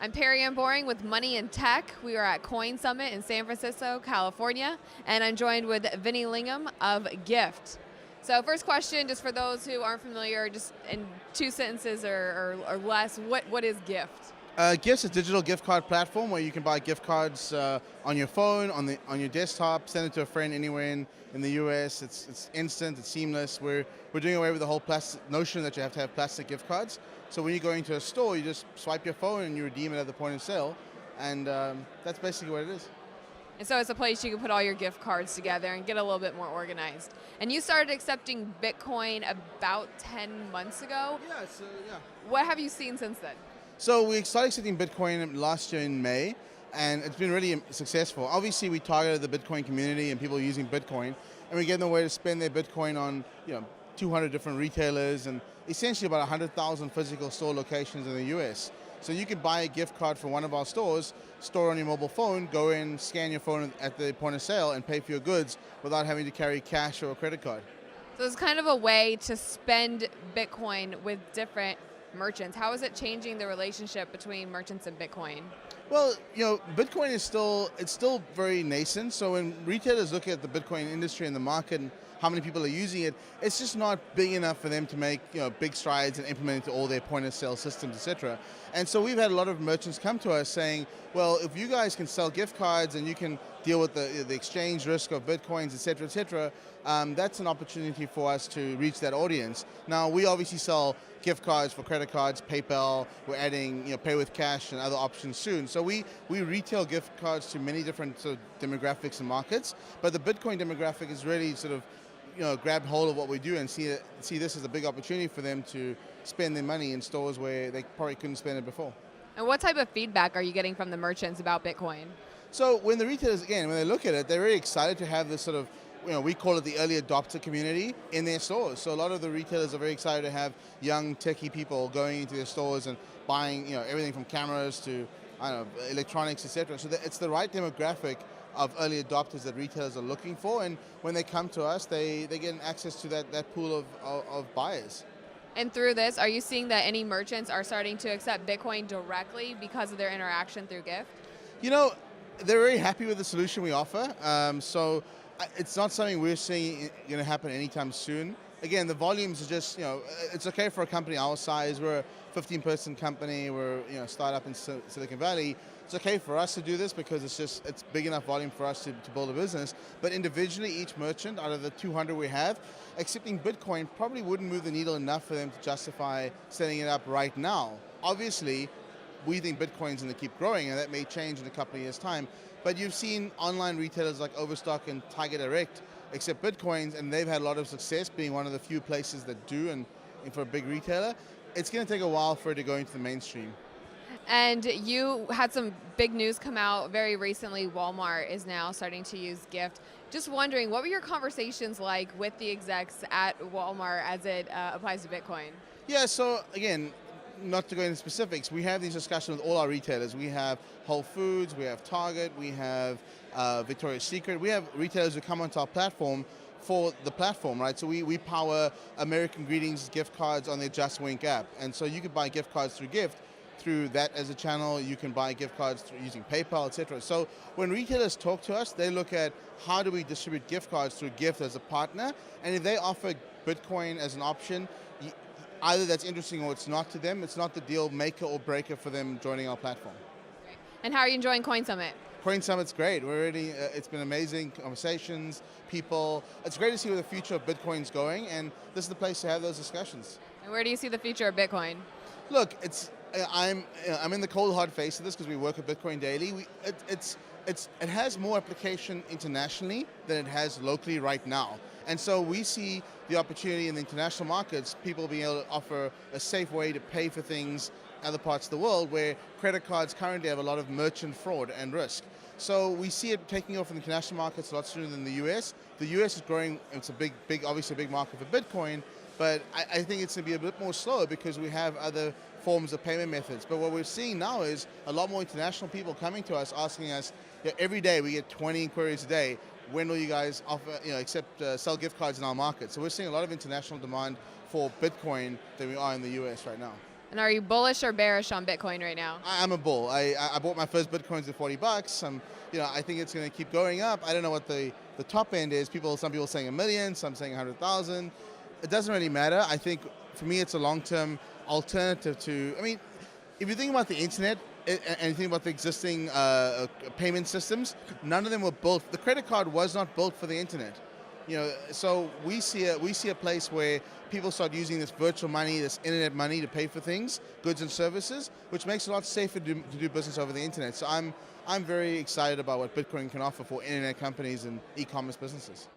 I'm Perry Boring with Money and Tech. We are at CoinSummit in San Francisco, California, and I'm joined with Vinny Lingham of Gyft. So first question, just for those who aren't familiar, just in 2 sentences or less, what is Gyft? Gyft's a digital gift card platform where you can buy gift cards on your phone, on your desktop, send it to a friend anywhere in the US. It's instant, it's seamless. We're doing away with the whole plastic notion that you have to have plastic gift cards. So when you go into a store, you just swipe your phone and you redeem it at the point of sale. And that's basically what it is. And so it's a place you can put all your gift cards together and get a little bit more organized. And you started accepting Bitcoin about 10 months ago. Yeah. What have you seen since then? So we started accepting Bitcoin last year in May, and it's been really successful. Obviously, we targeted the Bitcoin community and people using Bitcoin, and we gave them a way to spend their Bitcoin on 200 different retailers and essentially about 100,000 physical store locations in the US. So you can buy a gift card from one of our stores, store it on your mobile phone, go in, scan your phone at the point of sale, and pay for your goods without having to carry cash or a credit card. So it's kind of a way to spend Bitcoin with different merchants. How is it changing the relationship between merchants and Bitcoin? Well, Bitcoin is still very nascent. So when retailers look at the Bitcoin industry and the market and how many people are using it, it's just not big enough for them to make big strides and implement it to all their point of sale systems, etc. And so we've had a lot of merchants come to us saying, well, if you guys can sell gift cards and you can deal with the exchange risk of Bitcoins, etc., that's an opportunity for us to reach that audience. Now, we obviously sell gift cards for credit cards, PayPal. We're adding pay with cash and other options soon. So we retail gift cards to many different sort of demographics and markets, but the Bitcoin demographic is really sort of grabbed hold of what we do and see this as a big opportunity for them to spend their money in stores where they probably couldn't spend it before. And what type of feedback are you getting from the merchants about Bitcoin? So when the retailers, again, when they look at it, they're really excited to have this sort of, we call it the early adopter community in their stores. So a lot of the retailers are very excited to have young techie people going into their stores and buying, everything from cameras to, electronics, etc. So it's the right demographic of early adopters that retailers are looking for, and when they come to us, they get access to that pool of buyers. And through this, are you seeing that any merchants are starting to accept Bitcoin directly because of their interaction through Gyft? They're very happy with the solution we offer, so it's not something we're seeing going to happen anytime soon. Again, the volumes are just, it's okay for a company our size. We're a 15-person company. We're a startup in Silicon Valley. It's okay for us to do this because it's big enough volume for us to build a business. But individually, each merchant out of the 200 we have, accepting Bitcoin probably wouldn't move the needle enough for them to justify setting it up right now. Obviously, we think Bitcoin's going to keep growing, and that may change in a couple of years' time. But you've seen online retailers like Overstock and Tiger Direct accept Bitcoins, and they've had a lot of success being one of the few places that do, and for a big retailer. It's going to take a while for it to go into the mainstream. And you had some big news come out very recently. Walmart is now starting to use Gyft. Just wondering, what were your conversations like with the execs at Walmart as it applies to Bitcoin? Yeah, so again, not to go into specifics, we have these discussions with all our retailers. We have Whole Foods, we have Target, we have Victoria's Secret. We have retailers who come onto our platform for the platform, right? So we power American Greetings gift cards on their Just Wink app. And so you could buy gift cards through Gyft, through that as a channel. You can buy gift cards through using PayPal, etc. So when retailers talk to us, they look at how do we distribute gift cards through Gyft as a partner, and if they offer Bitcoin as an option, either that's interesting or it's not to them. It's not the deal maker or breaker for them joining our platform. And how are you enjoying CoinSummit? CoinSummit's great. We're already, it's been amazing conversations, people. It's great to see where the future of Bitcoin's going, and this is the place to have those discussions. And where do you see the future of Bitcoin? Look, I'm in the cold hard face of this because we work with Bitcoin daily. It has more application internationally than it has locally right now. And so we see the opportunity in the international markets, people being able to offer a safe way to pay for things in other parts of the world where credit cards currently have a lot of merchant fraud and risk. So we see it taking off in the international markets a lot sooner than the US. The US is growing, it's a big, obviously a big market for Bitcoin, but I think it's going to be a bit more slower because we have other forms of payment methods. But what we're seeing now is a lot more international people coming to us, asking us, every day we get 20 inquiries a day, when will you guys offer, sell gift cards in our market? So we're seeing a lot of international demand for Bitcoin than we are in the US right now. And are you bullish or bearish on Bitcoin right now? I'm a bull. I bought my first Bitcoins at $40. I think it's going to keep going up. I don't know what the top end is. Some people saying 1 million, some saying 100,000. It doesn't really matter. I think for me it's a long-term alternative to, if you think about the internet and you think about the existing payment systems, none of them were built. The credit card was not built for the internet. So we see a place where people start using this virtual money, this internet money to pay for things, goods and services, which makes it a lot safer to do business over the internet. So I'm very excited about what Bitcoin can offer for internet companies and e-commerce businesses.